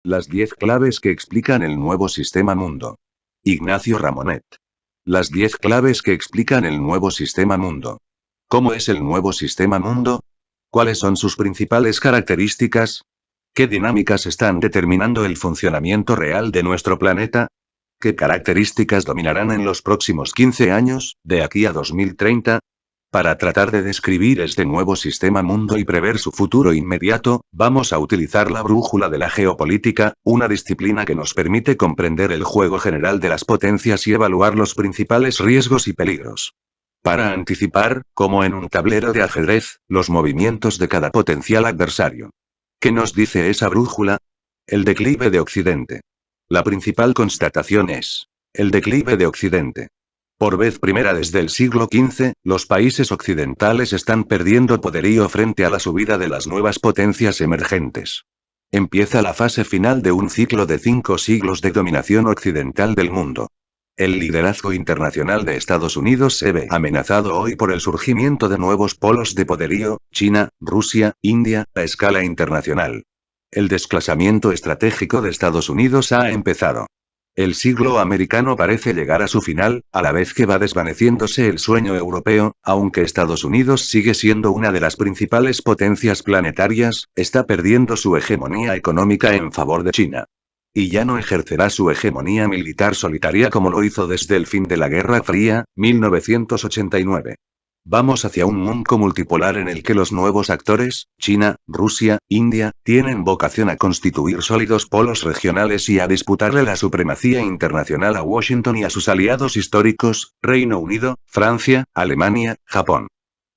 Las 10 claves que explican el nuevo sistema mundo. Ignacio Ramonet. Las 10 claves que explican el nuevo sistema mundo. ¿Cómo es el nuevo sistema mundo? ¿Cuáles son sus principales características? ¿Qué dinámicas están determinando el funcionamiento real de nuestro planeta? ¿Qué características dominarán en los próximos 15 años, de aquí a 2030? Para tratar de describir este nuevo sistema mundo y prever su futuro inmediato, vamos a utilizar la brújula de la geopolítica, una disciplina que nos permite comprender el juego general de las potencias y evaluar los principales riesgos y peligros. Para anticipar, como en un tablero de ajedrez, los movimientos de cada potencial adversario. ¿Qué nos dice esa brújula? El declive de Occidente. La principal constatación es: el declive de Occidente. Por vez primera desde el siglo XV, los países occidentales están perdiendo poderío frente a la subida de las nuevas potencias emergentes. Empieza la fase final de un ciclo de 5 siglos de dominación occidental del mundo. El liderazgo internacional de Estados Unidos se ve amenazado hoy por el surgimiento de nuevos polos de poderío: China, Rusia, India, a escala internacional. El desclasamiento estratégico de Estados Unidos ha empezado. El siglo americano parece llegar a su final, a la vez que va desvaneciéndose el sueño europeo, aunque Estados Unidos sigue siendo una de las principales potencias planetarias, está perdiendo su hegemonía económica en favor de China. Y ya no ejercerá su hegemonía militar solitaria como lo hizo desde el fin de la Guerra Fría, 1989. Vamos hacia un mundo multipolar en el que los nuevos actores, China, Rusia, India, tienen vocación a constituir sólidos polos regionales y a disputarle la supremacía internacional a Washington y a sus aliados históricos, Reino Unido, Francia, Alemania, Japón.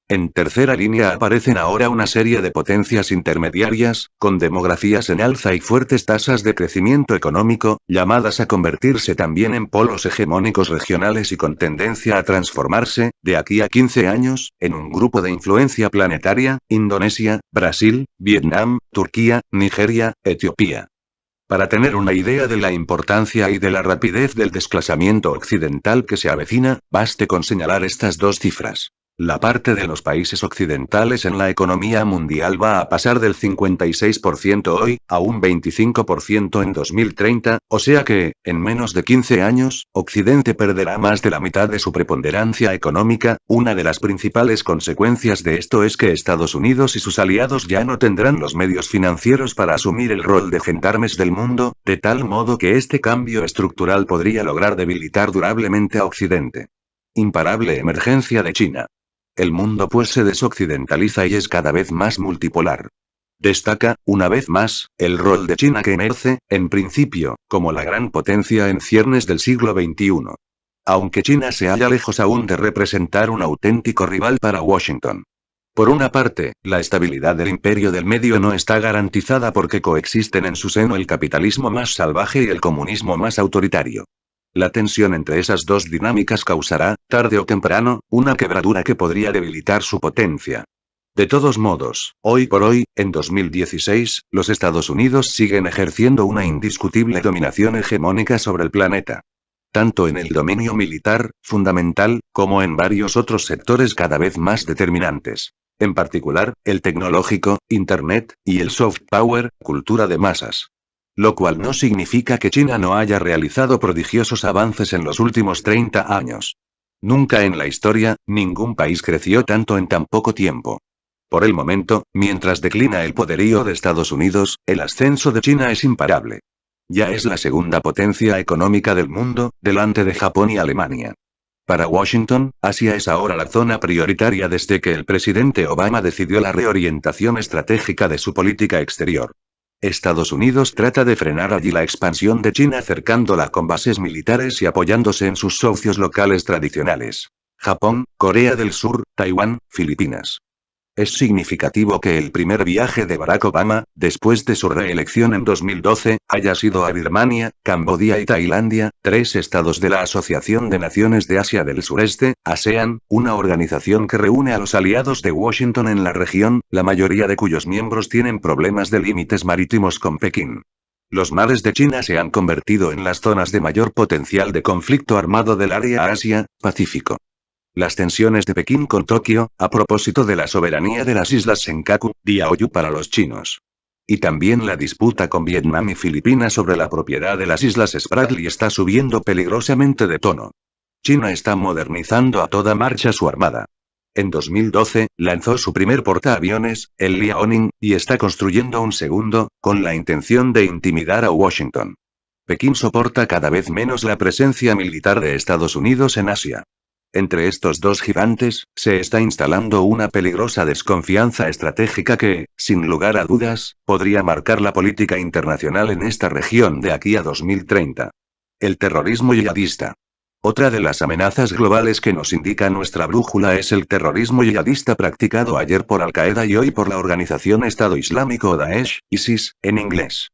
En tercera línea aparecen ahora una serie de potencias intermediarias, con demografías en alza y fuertes tasas de crecimiento económico, llamadas a convertirse también en polos hegemónicos regionales y con tendencia a transformarse, de aquí a 15 años, en un grupo de influencia planetaria: Indonesia, Brasil, Vietnam, Turquía, Nigeria, Etiopía. Para tener una idea de la importancia y de la rapidez del desclasamiento occidental que se avecina, baste con señalar estas dos cifras. La parte de los países occidentales en la economía mundial va a pasar del 56% hoy, a un 25% en 2030, o sea que, en menos de 15 años, Occidente perderá más de la mitad de su preponderancia económica. Una de las principales consecuencias de esto es que Estados Unidos y sus aliados ya no tendrán los medios financieros para asumir el rol de gendarmes del mundo, de tal modo que este cambio estructural podría lograr debilitar durablemente a Occidente. Imparable emergencia de China. El mundo pues se desoccidentaliza y es cada vez más multipolar. Destaca, una vez más, el rol de China que emerge, en principio, como la gran potencia en ciernes del siglo XXI. Aunque China se halla lejos aún de representar un auténtico rival para Washington. Por una parte, la estabilidad del imperio del medio no está garantizada porque coexisten en su seno el capitalismo más salvaje y el comunismo más autoritario. La tensión entre esas dos dinámicas causará, tarde o temprano, una quebradura que podría debilitar su potencia. De todos modos, hoy por hoy, en 2016, los Estados Unidos siguen ejerciendo una indiscutible dominación hegemónica sobre el planeta. Tanto en el dominio militar, fundamental, como en varios otros sectores cada vez más determinantes. En particular, el tecnológico, Internet, y el soft power, cultura de masas. Lo cual no significa que China no haya realizado prodigiosos avances en los últimos 30 años. Nunca en la historia, ningún país creció tanto en tan poco tiempo. Por el momento, mientras declina el poderío de Estados Unidos, el ascenso de China es imparable. Ya es la segunda potencia económica del mundo, delante de Japón y Alemania. Para Washington, Asia es ahora la zona prioritaria desde que el presidente Obama decidió la reorientación estratégica de su política exterior. Estados Unidos trata de frenar allí la expansión de China acercándola con bases militares y apoyándose en sus socios locales tradicionales: Japón, Corea del Sur, Taiwán, Filipinas. Es significativo que el primer viaje de Barack Obama, después de su reelección en 2012, haya sido a Birmania, Camboya y Tailandia, 3 estados de la Asociación de Naciones de Asia del Sureste, ASEAN, una organización que reúne a los aliados de Washington en la región, la mayoría de cuyos miembros tienen problemas de límites marítimos con Pekín. Los mares de China se han convertido en las zonas de mayor potencial de conflicto armado del área Asia-Pacífico. Las tensiones de Pekín con Tokio, a propósito de la soberanía de las islas Senkaku, Diaoyu para los chinos. Y también la disputa con Vietnam y Filipinas sobre la propiedad de las Islas Spratly está subiendo peligrosamente de tono. China está modernizando a toda marcha su armada. En 2012, lanzó su primer portaaviones, el Liaoning, y está construyendo un segundo, con la intención de intimidar a Washington. Pekín soporta cada vez menos la presencia militar de Estados Unidos en Asia. Entre estos dos gigantes, se está instalando una peligrosa desconfianza estratégica que, sin lugar a dudas, podría marcar la política internacional en esta región de aquí a 2030. El terrorismo yihadista. Otra de las amenazas globales que nos indica nuestra brújula es el terrorismo yihadista practicado ayer por Al-Qaeda y hoy por la organización Estado Islámico o Daesh, ISIS, en inglés.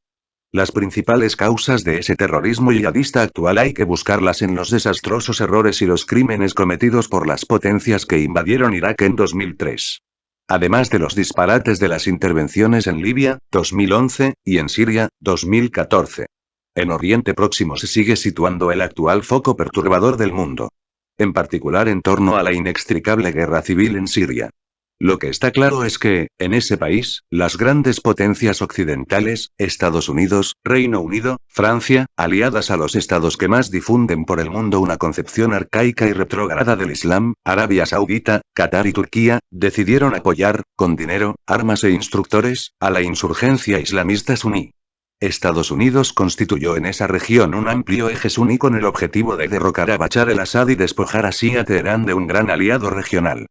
Las principales causas de ese terrorismo yihadista actual hay que buscarlas en los desastrosos errores y los crímenes cometidos por las potencias que invadieron Irak en 2003. Además de los disparates de las intervenciones en Libia, 2011, y en Siria, 2014. En Oriente Próximo se sigue situando el actual foco perturbador del mundo. En particular en torno a la inextricable guerra civil en Siria. Lo que está claro es que, en ese país, las grandes potencias occidentales, Estados Unidos, Reino Unido, Francia, aliadas a los estados que más difunden por el mundo una concepción arcaica y retrógrada del Islam, Arabia Saudita, Qatar y Turquía, decidieron apoyar, con dinero, armas e instructores, a la insurgencia islamista suní. Estados Unidos constituyó en esa región un amplio eje suní con el objetivo de derrocar a Bachar el-Assad y despojar así a Teherán de un gran aliado regional.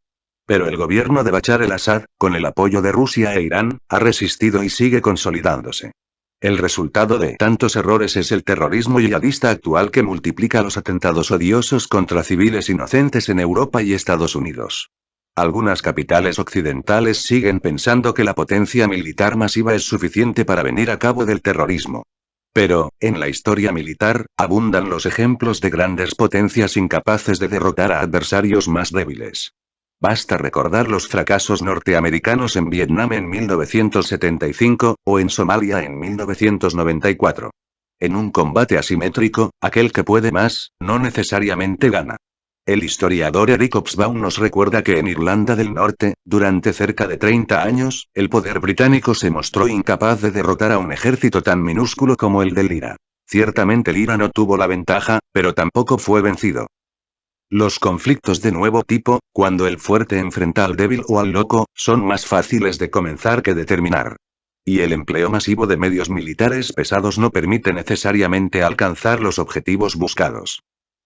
Pero el gobierno de Bachar el-Assad, con el apoyo de Rusia e Irán, ha resistido y sigue consolidándose. El resultado de tantos errores es el terrorismo yihadista actual que multiplica los atentados odiosos contra civiles inocentes en Europa y Estados Unidos. Algunas capitales occidentales siguen pensando que la potencia militar masiva es suficiente para venir a cabo del terrorismo. Pero, en la historia militar, abundan los ejemplos de grandes potencias incapaces de derrotar a adversarios más débiles. Basta recordar los fracasos norteamericanos en Vietnam en 1975, o en Somalia en 1994. En un combate asimétrico, aquel que puede más, no necesariamente gana. El historiador Eric Hobsbawm nos recuerda que en Irlanda del Norte, durante cerca de 30 años, el poder británico se mostró incapaz de derrotar a un ejército tan minúsculo como el del IRA. Ciertamente el IRA no tuvo la ventaja, pero tampoco fue vencido. Los conflictos de nuevo tipo, cuando el fuerte enfrenta al débil o al loco, son más fáciles de comenzar que de terminar. Y el empleo masivo de medios militares pesados no permite necesariamente alcanzar los objetivos buscados.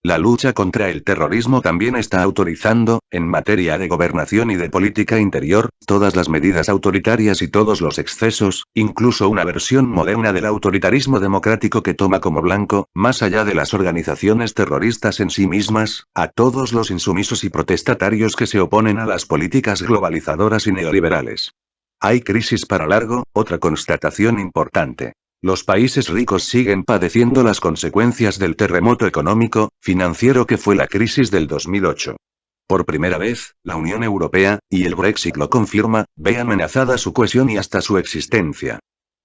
La lucha contra el terrorismo también está autorizando, en materia de gobernación y de política interior, todas las medidas autoritarias y todos los excesos, incluso una versión moderna del autoritarismo democrático que toma como blanco, más allá de las organizaciones terroristas en sí mismas, a todos los insumisos y protestatarios que se oponen a las políticas globalizadoras y neoliberales. Hay crisis para largo, otra constatación importante. Los países ricos siguen padeciendo las consecuencias del terremoto económico, financiero que fue la crisis del 2008. Por primera vez, la Unión Europea, y el Brexit lo confirma, ve amenazada su cohesión y hasta su existencia.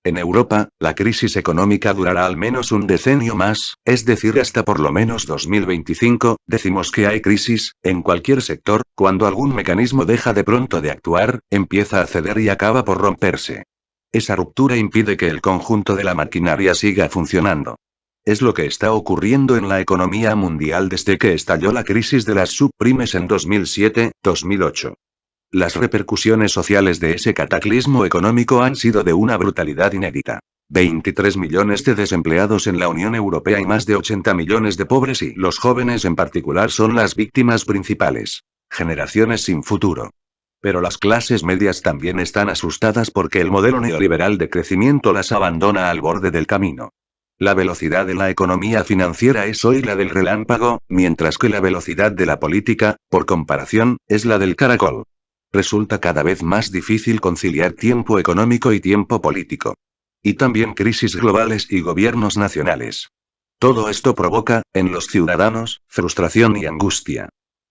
En Europa, la crisis económica durará al menos un decenio más, es decir hasta por lo menos 2025, decimos que hay crisis, en cualquier sector, cuando algún mecanismo deja de pronto de actuar, empieza a ceder y acaba por romperse. Esa ruptura impide que el conjunto de la maquinaria siga funcionando. Es lo que está ocurriendo en la economía mundial desde que estalló la crisis de las subprimes en 2007-2008. Las repercusiones sociales de ese cataclismo económico han sido de una brutalidad inédita. 23 millones de desempleados en la Unión Europea y más de 80 millones de pobres y los jóvenes en particular son las víctimas principales. Generaciones sin futuro. Pero las clases medias también están asustadas porque el modelo neoliberal de crecimiento las abandona al borde del camino. La velocidad de la economía financiera es hoy la del relámpago, mientras que la velocidad de la política, por comparación, es la del caracol. Resulta cada vez más difícil conciliar tiempo económico y tiempo político. Y también crisis globales y gobiernos nacionales. Todo esto provoca, en los ciudadanos, frustración y angustia.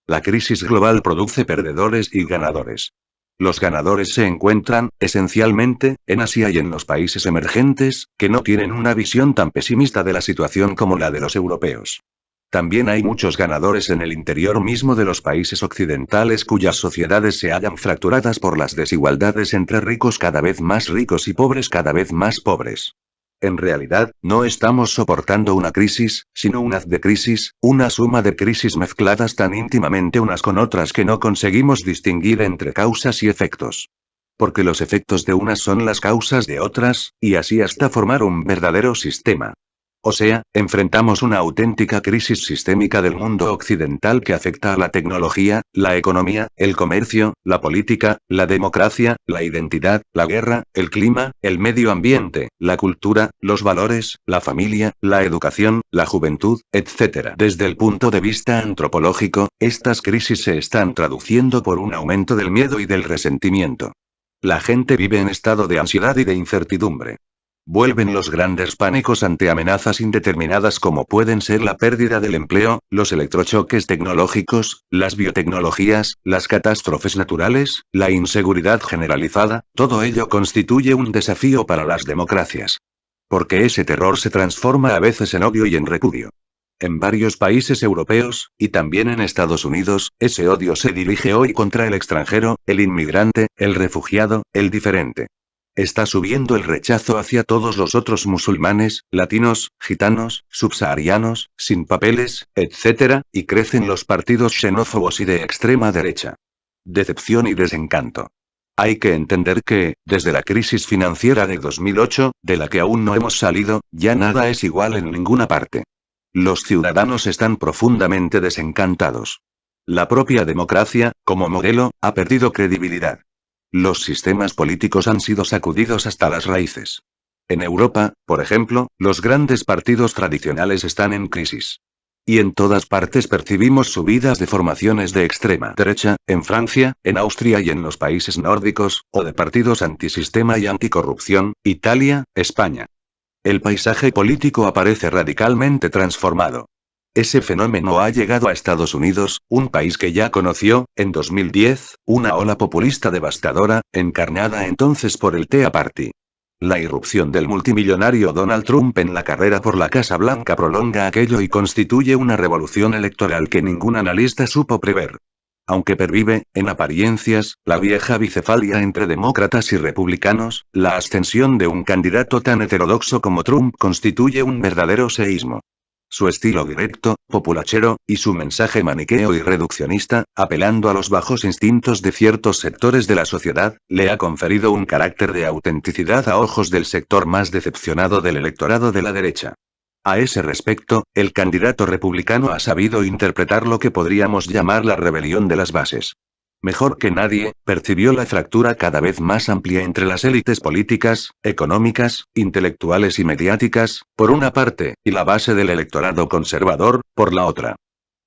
La crisis global produce perdedores y ganadores. Los ganadores se encuentran, esencialmente, en Asia y en los países emergentes, que no tienen una visión tan pesimista de la situación como la de los europeos. También hay muchos ganadores en el interior mismo de los países occidentales cuyas sociedades se hallan fracturadas por las desigualdades entre ricos cada vez más ricos y pobres cada vez más pobres. En realidad, no estamos soportando una crisis, sino un haz de crisis, una suma de crisis mezcladas tan íntimamente unas con otras que no conseguimos distinguir entre causas y efectos. Porque los efectos de unas son las causas de otras, y así hasta formar un verdadero sistema. O sea, enfrentamos una auténtica crisis sistémica del mundo occidental que afecta a la tecnología, la economía, el comercio, la política, la democracia, la identidad, la guerra, el clima, el medio ambiente, la cultura, los valores, la familia, la educación, la juventud, etc. Desde el punto de vista antropológico, estas crisis se están traduciendo por un aumento del miedo y del resentimiento. La gente vive en estado de ansiedad y de incertidumbre. Vuelven los grandes pánicos ante amenazas indeterminadas como pueden ser la pérdida del empleo, los electrochoques tecnológicos, las biotecnologías, las catástrofes naturales, la inseguridad generalizada, todo ello constituye un desafío para las democracias. Porque ese terror se transforma a veces en odio y en repudio. En varios países europeos, y también en Estados Unidos, ese odio se dirige hoy contra el extranjero, el inmigrante, el refugiado, el diferente. Está subiendo el rechazo hacia todos los otros musulmanes, latinos, gitanos, subsaharianos, sin papeles, etc., y crecen los partidos xenófobos y de extrema derecha. Decepción y desencanto. Hay que entender que, desde la crisis financiera de 2008, de la que aún no hemos salido, ya nada es igual en ninguna parte. Los ciudadanos están profundamente desencantados. La propia democracia, como modelo, ha perdido credibilidad. Los sistemas políticos han sido sacudidos hasta las raíces. En Europa, por ejemplo, los grandes partidos tradicionales están en crisis. Y en todas partes percibimos subidas de formaciones de extrema derecha, en Francia, en Austria y en los países nórdicos, o de partidos antisistema y anticorrupción, Italia, España. El paisaje político aparece radicalmente transformado. Ese fenómeno ha llegado a Estados Unidos, un país que ya conoció, en 2010, una ola populista devastadora, encarnada entonces por el Tea Party. La irrupción del multimillonario Donald Trump en la carrera por la Casa Blanca prolonga aquello y constituye una revolución electoral que ningún analista supo prever. Aunque pervive, en apariencias, la vieja bicefalia entre demócratas y republicanos, la ascensión de un candidato tan heterodoxo como Trump constituye un verdadero seísmo. Su estilo directo, populachero, y su mensaje maniqueo y reduccionista, apelando a los bajos instintos de ciertos sectores de la sociedad, le ha conferido un carácter de autenticidad a ojos del sector más decepcionado del electorado de la derecha. A ese respecto, el candidato republicano ha sabido interpretar lo que podríamos llamar la rebelión de las bases. Mejor que nadie, percibió la fractura cada vez más amplia entre las élites políticas, económicas, intelectuales y mediáticas, por una parte, y la base del electorado conservador, por la otra.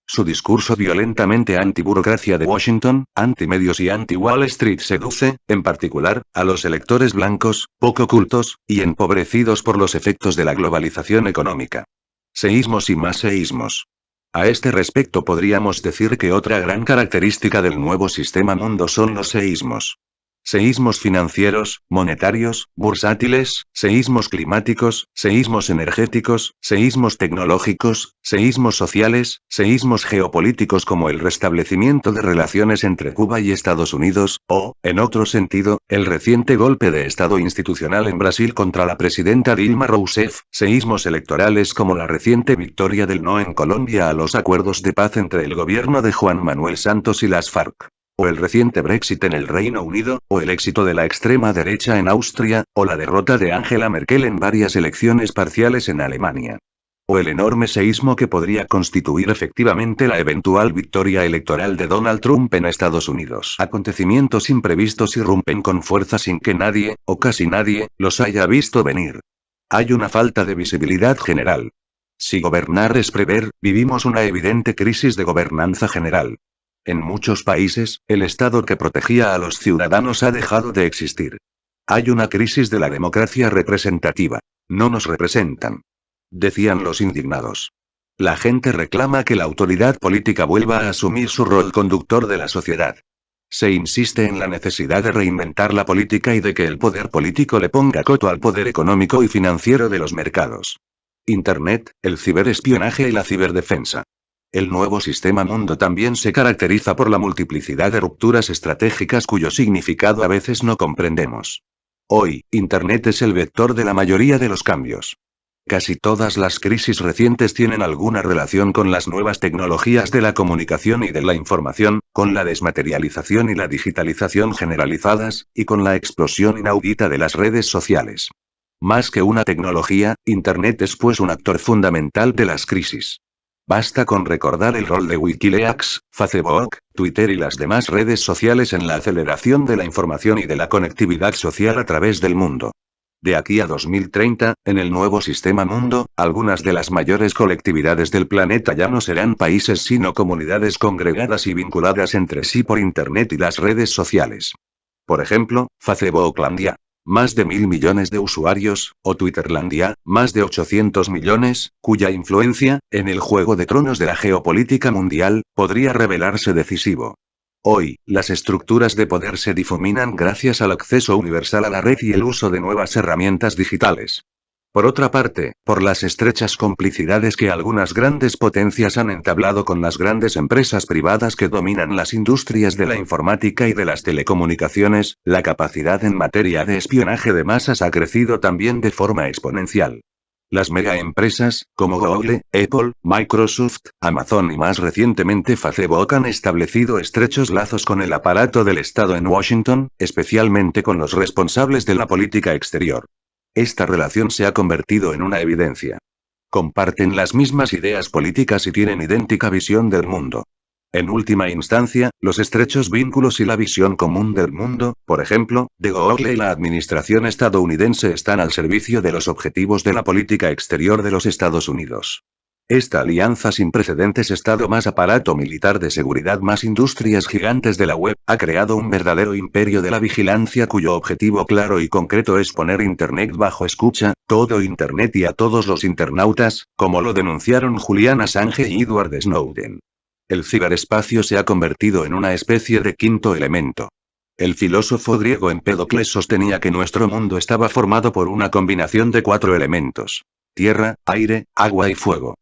Su discurso violentamente anti-burocracia de Washington, anti-medios y anti-Wall Street seduce, en particular, a los electores blancos, poco cultos, y empobrecidos por los efectos de la globalización económica. Seísmos y más seísmos. A este respecto podríamos decir que otra gran característica del nuevo sistema mundo son los seísmos. Seísmos financieros, monetarios, bursátiles, seísmos climáticos, seísmos energéticos, seísmos tecnológicos, seísmos sociales, seísmos geopolíticos como el restablecimiento de relaciones entre Cuba y Estados Unidos, o, en otro sentido, el reciente golpe de Estado institucional en Brasil contra la presidenta Dilma Rousseff, seísmos electorales como la reciente victoria del no en Colombia a los acuerdos de paz entre el gobierno de Juan Manuel Santos y las FARC. O el reciente Brexit en el Reino Unido, o el éxito de la extrema derecha en Austria, o la derrota de Angela Merkel en varias elecciones parciales en Alemania. O el enorme seísmo que podría constituir efectivamente la eventual victoria electoral de Donald Trump en Estados Unidos. Acontecimientos imprevistos irrumpen con fuerza sin que nadie, o casi nadie, los haya visto venir. Hay una falta de visibilidad general. Si gobernar es prever, vivimos una evidente crisis de gobernanza general. En muchos países, el Estado que protegía a los ciudadanos ha dejado de existir. Hay una crisis de la democracia representativa. No nos representan. Decían los indignados. La gente reclama que la autoridad política vuelva a asumir su rol conductor de la sociedad. Se insiste en la necesidad de reinventar la política y de que el poder político le ponga coto al poder económico y financiero de los mercados. Internet, el ciberespionaje y la ciberdefensa. El nuevo sistema mundo también se caracteriza por la multiplicidad de rupturas estratégicas cuyo significado a veces no comprendemos. Hoy, Internet es el vector de la mayoría de los cambios. Casi todas las crisis recientes tienen alguna relación con las nuevas tecnologías de la comunicación y de la información, con la desmaterialización y la digitalización generalizadas, y con la explosión inaudita de las redes sociales. Más que una tecnología, Internet es pues un actor fundamental de las crisis. Basta con recordar el rol de Wikileaks, Facebook, Twitter y las demás redes sociales en la aceleración de la información y de la conectividad social a través del mundo. De aquí a 2030, en el nuevo sistema mundo, algunas de las mayores colectividades del planeta ya no serán países sino comunidades congregadas y vinculadas entre sí por Internet y las redes sociales. Por ejemplo, Facebooklandia, más de 1.000 millones de usuarios, o Twitterlandia, más de 800 millones, cuya influencia, en el juego de tronos de la geopolítica mundial, podría revelarse decisivo. Hoy, las estructuras de poder se difuminan gracias al acceso universal a la red y el uso de nuevas herramientas digitales. Por otra parte, por las estrechas complicidades que algunas grandes potencias han entablado con las grandes empresas privadas que dominan las industrias de la informática y de las telecomunicaciones, la capacidad en materia de espionaje de masas ha crecido también de forma exponencial. Las megaempresas, como Google, Apple, Microsoft, Amazon y más recientemente Facebook han establecido estrechos lazos con el aparato del Estado en Washington, especialmente con los responsables de la política exterior. Esta relación se ha convertido en una evidencia. Comparten las mismas ideas políticas y tienen idéntica visión del mundo. En última instancia, los estrechos vínculos y la visión común del mundo, por ejemplo, de Google y la administración estadounidense están al servicio de los objetivos de la política exterior de los Estados Unidos. Esta alianza sin precedentes, Estado más aparato militar de seguridad más industrias gigantes de la web, ha creado un verdadero imperio de la vigilancia cuyo objetivo claro y concreto es poner Internet bajo escucha, todo Internet y a todos los internautas, como lo denunciaron Julian Assange y Edward Snowden. El ciberespacio se ha convertido en una especie de quinto elemento. El filósofo griego Empédocles sostenía que nuestro mundo estaba formado por una combinación de 4 elementos: tierra, aire, agua y fuego.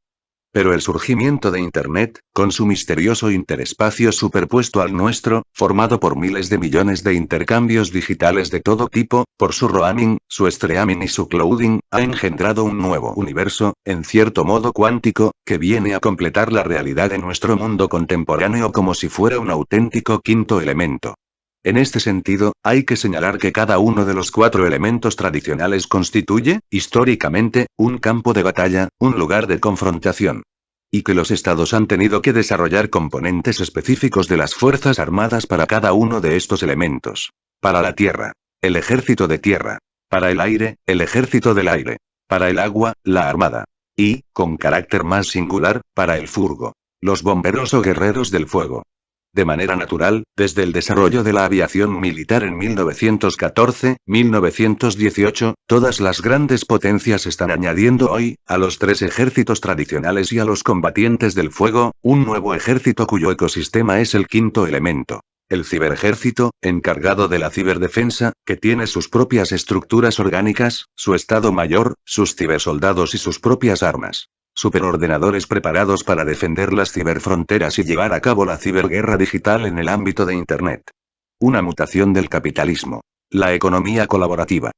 Pero el surgimiento de Internet, con su misterioso interespacio superpuesto al nuestro, formado por miles de millones de intercambios digitales de todo tipo, por su roaming, su streaming y su clouding, ha engendrado un nuevo universo, en cierto modo cuántico, que viene a completar la realidad de nuestro mundo contemporáneo como si fuera un auténtico quinto elemento. En este sentido, hay que señalar que cada uno de los 4 elementos tradicionales constituye, históricamente, un campo de batalla, un lugar de confrontación. Y que los estados han tenido que desarrollar componentes específicos de las fuerzas armadas para cada uno de estos elementos. Para la tierra, el ejército de tierra. Para el aire, el ejército del aire. Para el agua, la armada. Y, con carácter más singular, para el fuego, los bomberos o guerreros del fuego. De manera natural, desde el desarrollo de la aviación militar en 1914-1918, todas las grandes potencias están añadiendo hoy, a los 3 ejércitos tradicionales y a los combatientes del fuego, un nuevo ejército cuyo ecosistema es el quinto elemento. El ciberejército, encargado de la ciberdefensa, que tiene sus propias estructuras orgánicas, su estado mayor, sus cibersoldados y sus propias armas. Superordenadores preparados para defender las ciberfronteras y llevar a cabo la ciberguerra digital en el ámbito de Internet. Una mutación del capitalismo. La economía colaborativa.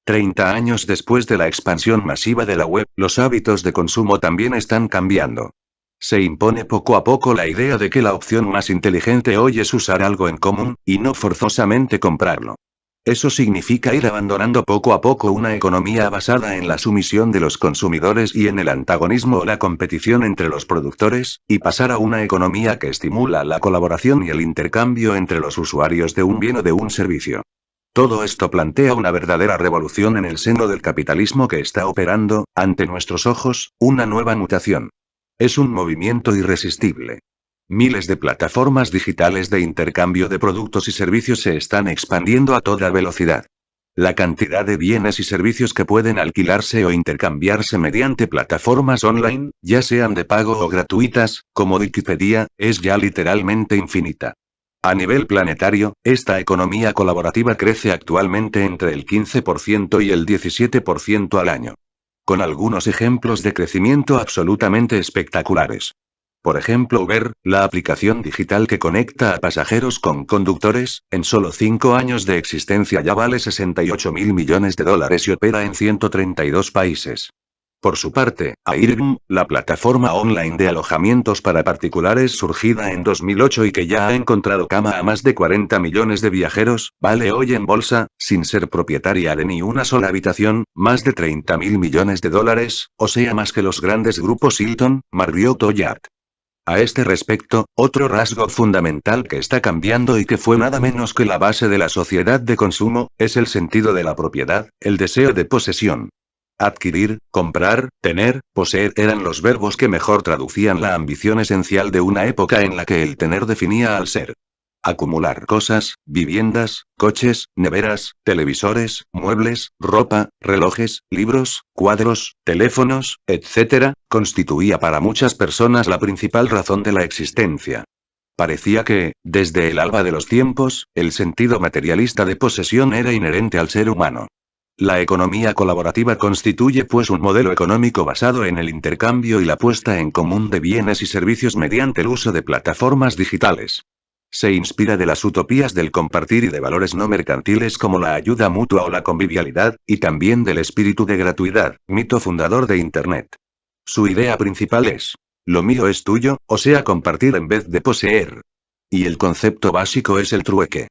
30 años después de la expansión masiva de la web, los hábitos de consumo también están cambiando. Se impone poco a poco la idea de que la opción más inteligente hoy es usar algo en común, y no forzosamente comprarlo. Eso significa ir abandonando poco a poco una economía basada en la sumisión de los consumidores y en el antagonismo o la competición entre los productores, y pasar a una economía que estimula la colaboración y el intercambio entre los usuarios de un bien o de un servicio. Todo esto plantea una verdadera revolución en el seno del capitalismo que está operando, ante nuestros ojos, una nueva mutación. Es un movimiento irresistible. Miles de plataformas digitales de intercambio de productos y servicios se están expandiendo a toda velocidad. La cantidad de bienes y servicios que pueden alquilarse o intercambiarse mediante plataformas online, ya sean de pago o gratuitas, como Wikipedia, es ya literalmente infinita. A nivel planetario, esta economía colaborativa crece actualmente entre el 15% y el 17% al año. con algunos ejemplos de crecimiento absolutamente espectaculares. Por ejemplo, Uber, la aplicación digital que conecta a pasajeros con conductores, en solo 5 años de existencia ya vale 68.000 millones de dólares y opera en 132 países. Por su parte, Airbnb, la plataforma online de alojamientos para particulares surgida en 2008 y que ya ha encontrado cama a más de 40 millones de viajeros, vale hoy en bolsa, sin ser propietaria de ni una sola habitación, más de 30.000 millones de dólares, o sea más que los grandes grupos Hilton, Marriott o Hyatt. A este respecto, otro rasgo fundamental que está cambiando y que fue nada menos que la base de la sociedad de consumo, es el sentido de la propiedad, el deseo de posesión. Adquirir, comprar, tener, poseer eran los verbos que mejor traducían la ambición esencial de una época en la que el tener definía al ser. Acumular cosas, viviendas, coches, neveras, televisores, muebles, ropa, relojes, libros, cuadros, teléfonos, etc., constituía para muchas personas la principal razón de la existencia. Parecía que, desde el alba de los tiempos, el sentido materialista de posesión era inherente al ser humano. La economía colaborativa constituye pues un modelo económico basado en el intercambio y la puesta en común de bienes y servicios mediante el uso de plataformas digitales. Se inspira de las utopías del compartir y de valores no mercantiles como la ayuda mutua o la convivialidad, y también del espíritu de gratuidad, mito fundador de Internet. Su idea principal es: lo mío es tuyo, o sea compartir en vez de poseer. Y el concepto básico es el trueque.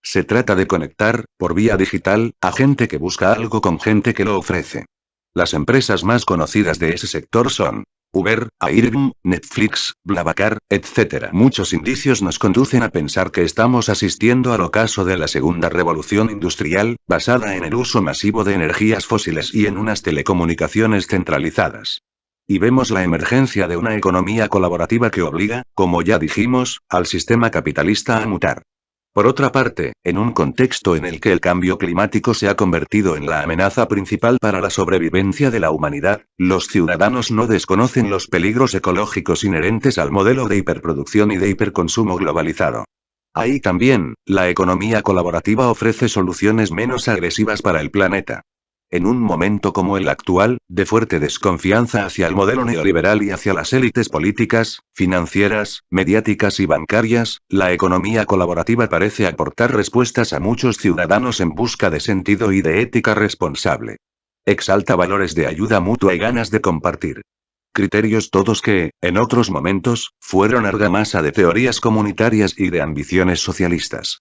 Se trata de conectar, por vía digital, a gente que busca algo con gente que lo ofrece. Las empresas más conocidas de ese sector son Uber, Airbnb, Netflix, BlaBlaCar, etc. Muchos indicios nos conducen a pensar que estamos asistiendo al ocaso de la segunda revolución industrial, basada en el uso masivo de energías fósiles y en unas telecomunicaciones centralizadas. Y vemos la emergencia de una economía colaborativa que obliga, como ya dijimos, al sistema capitalista a mutar. Por otra parte, en un contexto en el que el cambio climático se ha convertido en la amenaza principal para la sobrevivencia de la humanidad, los ciudadanos no desconocen los peligros ecológicos inherentes al modelo de hiperproducción y de hiperconsumo globalizado. Ahí también, la economía colaborativa ofrece soluciones menos agresivas para el planeta. En un momento como el actual, de fuerte desconfianza hacia el modelo neoliberal y hacia las élites políticas, financieras, mediáticas y bancarias, la economía colaborativa parece aportar respuestas a muchos ciudadanos en busca de sentido y de ética responsable. Exalta valores de ayuda mutua y ganas de compartir. Criterios todos que, en otros momentos, fueron argamasa de teorías comunitarias y de ambiciones socialistas.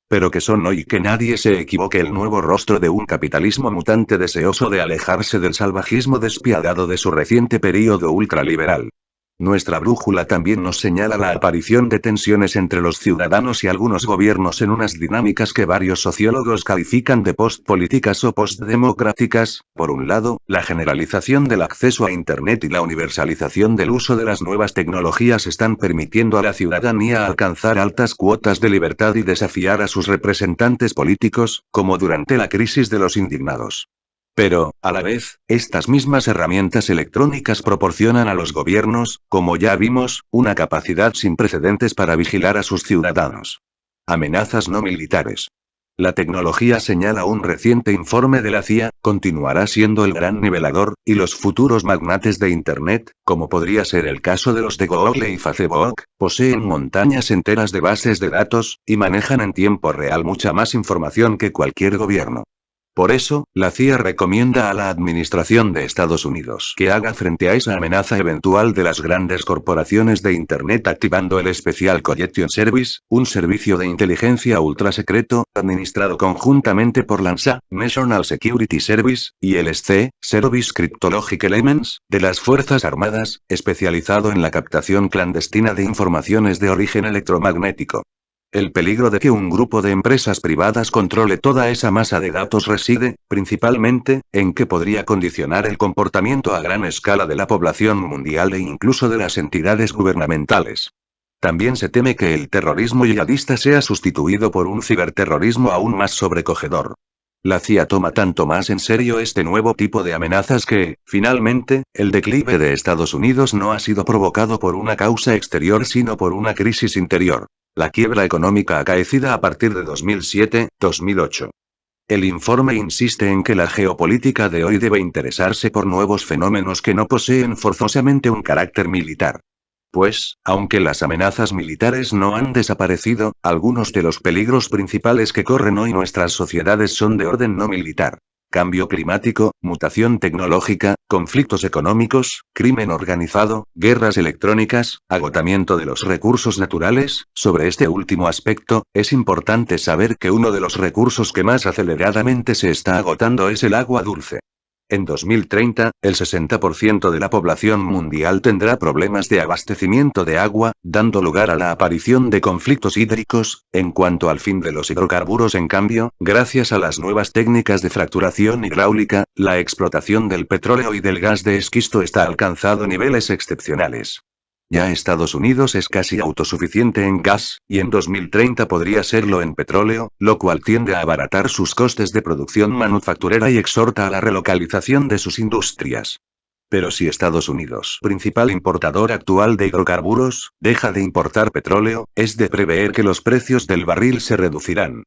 Pero que son hoy, que nadie se equivoque, el nuevo rostro de un capitalismo mutante deseoso de alejarse del salvajismo despiadado de su reciente período ultraliberal. Nuestra brújula también nos señala la aparición de tensiones entre los ciudadanos y algunos gobiernos en unas dinámicas que varios sociólogos califican de postpolíticas o postdemocráticas. Por un lado, la generalización del acceso a Internet y la universalización del uso de las nuevas tecnologías están permitiendo a la ciudadanía alcanzar altas cuotas de libertad y desafiar a sus representantes políticos, como durante la crisis de los indignados. Pero, a la vez, estas mismas herramientas electrónicas proporcionan a los gobiernos, como ya vimos, una capacidad sin precedentes para vigilar a sus ciudadanos. Amenazas no militares. La tecnología, señala un reciente informe de la CIA, continuará siendo el gran nivelador, y los futuros magnates de Internet, como podría ser el caso de los de Google y Facebook, poseen montañas enteras de bases de datos, y manejan en tiempo real mucha más información que cualquier gobierno. Por eso, la CIA recomienda a la Administración de Estados Unidos que haga frente a esa amenaza eventual de las grandes corporaciones de Internet activando el Special Collection Service, un servicio de inteligencia ultrasecreto, administrado conjuntamente por la NSA, National Security Service, y el SC, Service Cryptologic Elements, de las Fuerzas Armadas, especializado en la captación clandestina de informaciones de origen electromagnético. El peligro de que un grupo de empresas privadas controle toda esa masa de datos reside, principalmente, en que podría condicionar el comportamiento a gran escala de la población mundial e incluso de las entidades gubernamentales. También se teme que el terrorismo yihadista sea sustituido por un ciberterrorismo aún más sobrecogedor. La CIA toma tanto más en serio este nuevo tipo de amenazas que, finalmente, el declive de Estados Unidos no ha sido provocado por una causa exterior sino por una crisis interior. La quiebra económica acaecida a partir de 2007-2008. El informe insiste en que la geopolítica de hoy debe interesarse por nuevos fenómenos que no poseen forzosamente un carácter militar. Pues, aunque las amenazas militares no han desaparecido, algunos de los peligros principales que corren hoy nuestras sociedades son de orden no militar. Cambio climático, mutación tecnológica, conflictos económicos, crimen organizado, guerras electrónicas, agotamiento de los recursos naturales. Sobre este último aspecto, es importante saber que uno de los recursos que más aceleradamente se está agotando es el agua dulce. En 2030, el 60% de la población mundial tendrá problemas de abastecimiento de agua, dando lugar a la aparición de conflictos hídricos. En cuanto al fin de los hidrocarburos, en cambio, gracias a las nuevas técnicas de fracturación hidráulica, la explotación del petróleo y del gas de esquisto está alcanzando niveles excepcionales. Ya Estados Unidos es casi autosuficiente en gas, y en 2030 podría serlo en petróleo, lo cual tiende a abaratar sus costes de producción manufacturera y exhorta a la relocalización de sus industrias. Pero si Estados Unidos, principal importador actual de hidrocarburos, deja de importar petróleo, es de prever que los precios del barril se reducirán.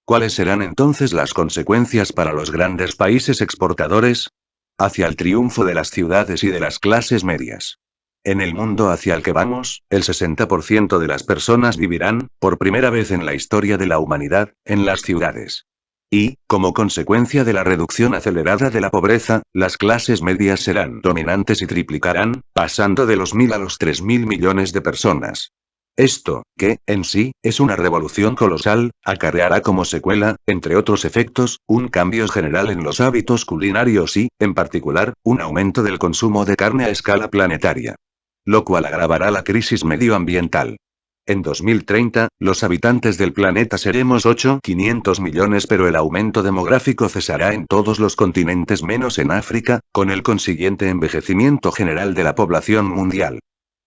¿Cuáles serán entonces las consecuencias para los grandes países exportadores? Hacia el triunfo de las ciudades y de las clases medias. En el mundo hacia el que vamos, el 60% de las personas vivirán, por primera vez en la historia de la humanidad, en las ciudades. Y, como consecuencia de la reducción acelerada de la pobreza, las clases medias serán dominantes y triplicarán, pasando de los 1.000 a los 3.000 millones de personas. Esto, que, en sí, es una revolución colosal, acarreará como secuela, entre otros efectos, un cambio general en los hábitos culinarios y, en particular, un aumento del consumo de carne a escala planetaria. Lo cual agravará la crisis medioambiental. En 2030, los habitantes del planeta seremos 8.500 millones, pero el aumento demográfico cesará en todos los continentes menos en África, con el consiguiente envejecimiento general de la población mundial.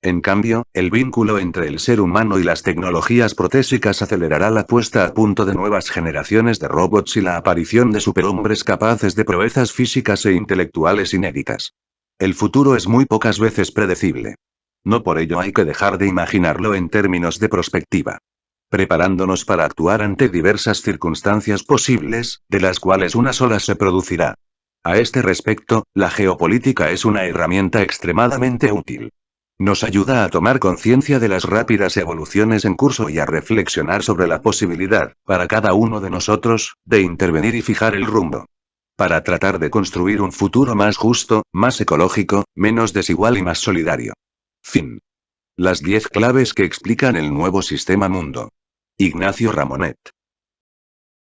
En cambio, el vínculo entre el ser humano y las tecnologías protésicas acelerará la puesta a punto de nuevas generaciones de robots y la aparición de superhombres capaces de proezas físicas e intelectuales inéditas. El futuro es muy pocas veces predecible. No por ello hay que dejar de imaginarlo en términos de prospectiva. Preparándonos para actuar ante diversas circunstancias posibles, de las cuales una sola se producirá. A este respecto, la geopolítica es una herramienta extremadamente útil. Nos ayuda a tomar conciencia de las rápidas evoluciones en curso y a reflexionar sobre la posibilidad, para cada uno de nosotros, de intervenir y fijar el rumbo. Para tratar de construir un futuro más justo, más ecológico, menos desigual y más solidario. Fin. Las 10 claves que explican el nuevo sistema mundo. Ignacio Ramonet.